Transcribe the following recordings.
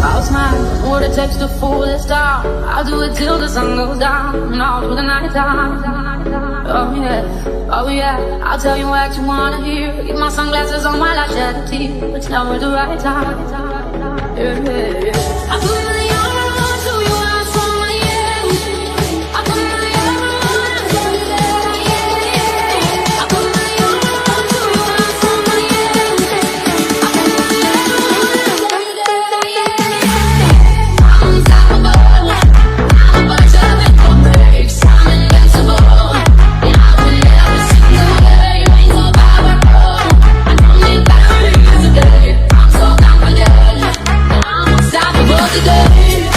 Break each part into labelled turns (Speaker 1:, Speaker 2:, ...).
Speaker 1: I'll smile, what it takes to fool this town. I'll do it till the sun goes down and all through the night time. Oh yeah, I'll tell you what you wanna hear. Keep my sunglasses on while I shed a tear. It's never the right time. I put my arms to you out from my end. I put my arms to you out from my end. I put my arms to you out from my end. I put my arms to you I'm unstoppable. I'm a bunch of little breaks. I'm invincible. And I will never see the way. You ain't so powerful. I don't need batteries today. I'm so confident. I'm unstoppable today.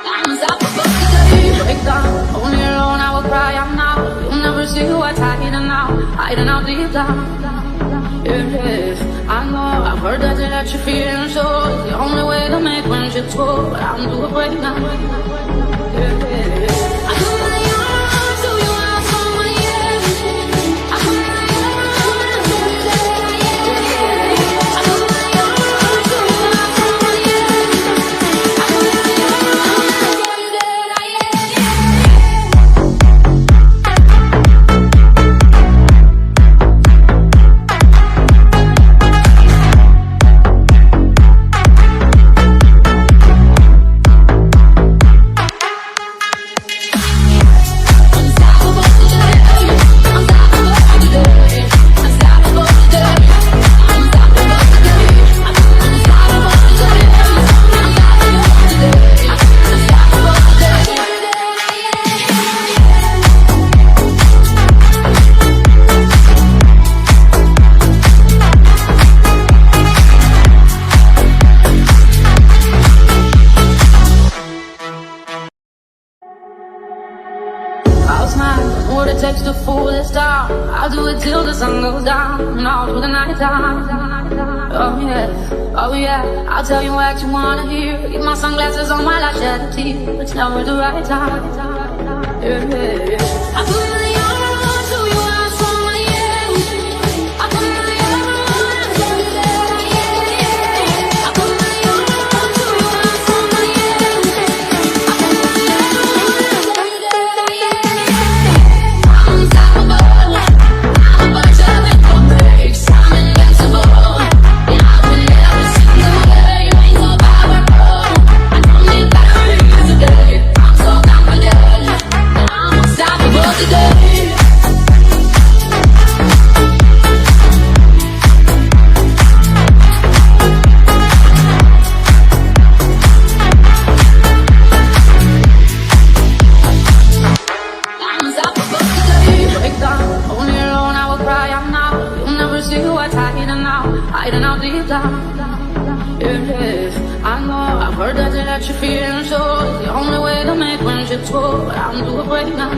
Speaker 1: I'm unstoppable today. Break down, only alone I will cry out now. You'll never see what's hiding out deep down. I know, I've heard that they let you feel and so it's the only way to make friendships go, but I'm too afraid now. I put my arms to you out from my end. I put my arms to you out from my end. I put my arms to you out from my end. I put my arms to you I'll smile, what it takes to fool this town. I'll do it till the sun goes down and all through the night time. Oh yeah, I'll tell you what you wanna hear. Keep my sunglasses on while I shed a tear. It's never the right time. I put my arms to you out from my end. I put my arms to you out from my end. I put my arms to you out from my end. I put my arms to you I'm unstoppable. I'm a bunch of little breaks. I'm invincible. And I will never see the way. You ain't so powerful. I don't need batteries today. I'm so confident. And I'm unstoppable today. I'm unstoppable today. Break down, only alone I will cry out now. You'll never see what's hiding out deep down. I know, I've heard that they let you feel and so it's the only way to make friendships go, but I'm too afraid now.